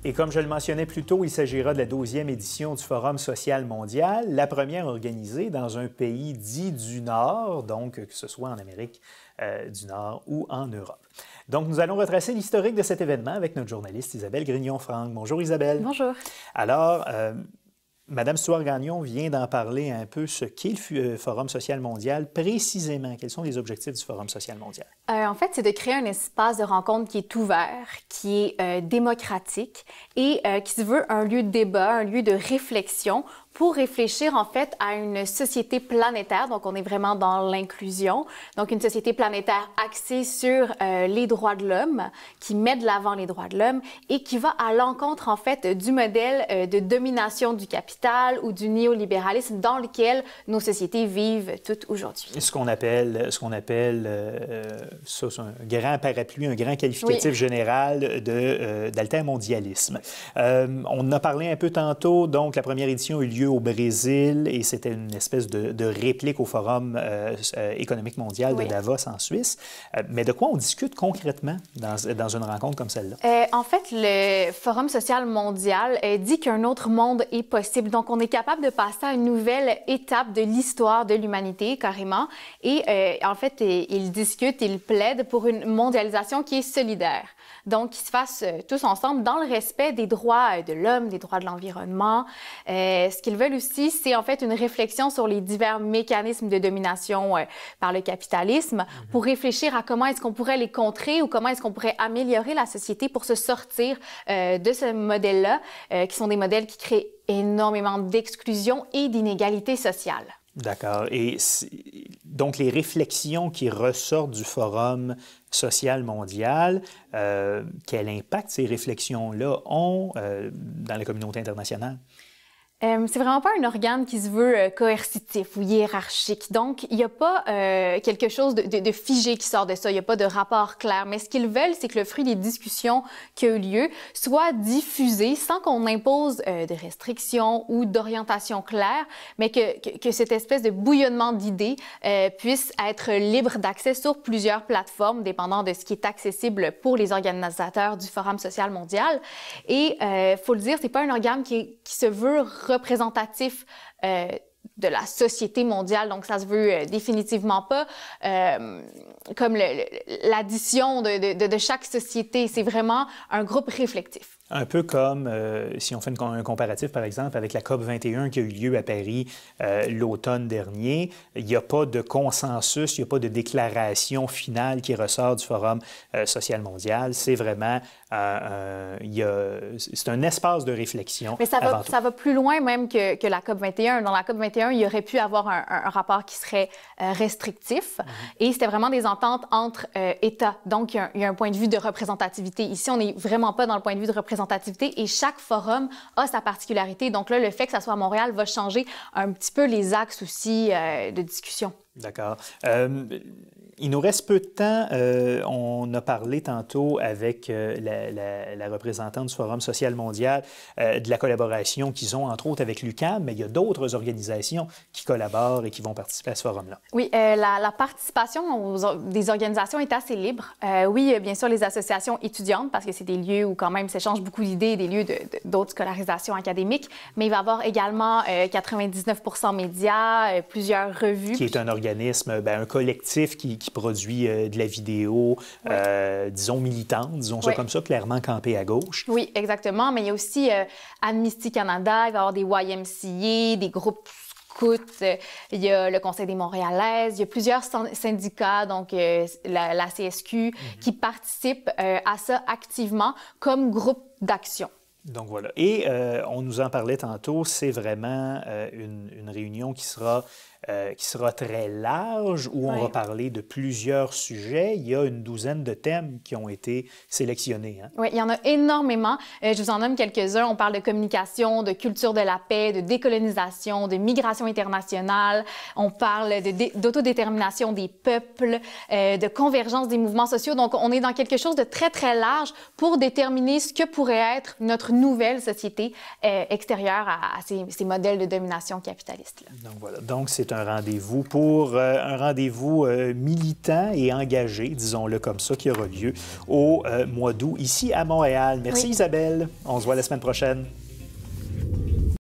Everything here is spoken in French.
Et comme je le mentionnais plus tôt, il s'agira de la 12e édition du Forum social mondial, la première organisée dans un pays dit du Nord, donc que ce soit en Amérique du Nord ou en Europe. Donc, nous allons retracer l'historique de cet événement avec notre journaliste Isabelle Grignon-Franck. Bonjour Isabelle. Bonjour. Alors, Madame Stewart-Gagnon vient d'en parler un peu, ce qu'est le Forum social mondial précisément. Quels sont les objectifs du Forum social mondial? En fait, c'est de créer un espace de rencontre qui est ouvert, qui est démocratique et qui se veut un lieu de débat, un lieu de réflexion pour réfléchir en fait à une société planétaire. Donc, on est vraiment dans l'inclusion. Donc, une société planétaire axée sur les droits de l'homme, qui met de l'avant les droits de l'homme et qui va à l'encontre en fait du modèle de domination du capital ou du néolibéralisme dans lequel nos sociétés vivent toutes aujourd'hui. Ce qu'on appelle ça, c'est un grand parapluie, un grand qualificatif général d'altermondialisme. On en a parlé un peu tantôt. Donc, la première édition a eu lieu au Brésil et c'était une espèce de réplique au Forum économique mondial de Davos en Suisse. Mais de quoi on discute concrètement dans une rencontre comme celle-là? En fait, le Forum social mondial dit qu'un autre monde est possible. Donc, on est capable de passer à une nouvelle étape de l'histoire de l'humanité, carrément. Et en fait, ils discutent, ils plaident pour une mondialisation qui est solidaire. Donc, qui se fasse tous ensemble dans le respect des droits de l'homme, des droits de l'environnement. Ce qu'ils veulent aussi, c'est en fait une réflexion sur les divers mécanismes de domination par le capitalisme pour réfléchir à comment est-ce qu'on pourrait les contrer ou comment est-ce qu'on pourrait améliorer la société pour se sortir de ce modèle-là, qui sont des modèles qui créent énormément d'exclusion et d'inégalité sociale. D'accord. Et donc, les réflexions qui ressortent du Forum social mondial, quel impact ces réflexions-là ont dans la communauté internationale? C'est vraiment pas un organe qui se veut coercitif ou hiérarchique. Donc, il n'y a pas quelque chose de figé qui sort de ça. Il n'y a pas de rapport clair. Mais ce qu'ils veulent, c'est que le fruit des discussions qui ont eu lieu soit diffusé sans qu'on impose de restrictions ou d'orientation claire, mais que cette espèce de bouillonnement d'idées puisse être libre d'accès sur plusieurs plateformes, dépendant de ce qui est accessible pour les organisateurs du Forum social mondial. Et, faut le dire, c'est pas un organe qui se veut représentatif de la société mondiale. Donc, ça se veut définitivement pas comme l'addition de chaque société. C'est vraiment un groupe réflectif. Un peu comme, si on fait un comparatif, par exemple, avec la COP21 qui a eu lieu à Paris l'automne dernier, il n'y a pas de consensus, il n'y a pas de déclaration finale qui ressort du Forum social mondial. C'est vraiment, c'est un espace de réflexion. Mais ça va plus loin même que la COP21. Dans la COP21, il y aurait pu avoir un rapport qui serait restrictif et c'était vraiment des ententes entre États. Donc, il y a un point de vue de représentativité. Ici, on n'est vraiment pas dans le point de vue de représentativité et chaque forum a sa particularité. Donc là, le fait que ça soit à Montréal va changer un petit peu les axes aussi de discussion. D'accord. Il nous reste peu de temps. On a parlé tantôt avec la représentante du Forum social mondial de la collaboration qu'ils ont, entre autres, avec l'UQAM, mais il y a d'autres organisations qui collaborent et qui vont participer à ce forum-là. Oui, la participation des organisations est assez libre. Oui, bien sûr, les associations étudiantes, parce que c'est des lieux où quand même s'échangent beaucoup d'idées, des lieux d'autres scolarisations académiques, mais il va y avoir également 99% médias, plusieurs revues. Qui est un organisme, un collectif qui produit de la vidéo, disons, militante, disons ça comme ça, clairement campée à gauche. Oui, exactement. Mais il y a aussi Amnesty Canada, il va y avoir des YMCA, des groupes scouts, il y a le Conseil des Montréalaises, il y a plusieurs syndicats, donc la CSQ, qui participent à ça activement comme groupe d'action. Donc voilà. Et on nous en parlait tantôt, c'est vraiment une réunion qui sera très large, où on va parler de plusieurs sujets. Il y a une douzaine de thèmes qui ont été sélectionnés. Hein? Oui, il y en a énormément. Je vous en nomme quelques-uns. On parle de communication, de culture de la paix, de décolonisation, de migration internationale. On parle d'autodétermination des peuples, de convergence des mouvements sociaux. Donc, on est dans quelque chose de très, très large pour déterminer ce que pourrait être notre nouvelle société extérieure à ces modèles de domination capitaliste. Donc voilà. Donc, c'est un rendez-vous pour un rendez-vous militant et engagé, disons-le comme ça, qui aura lieu au mois d'août ici à Montréal. Merci Isabelle. On se voit la semaine prochaine.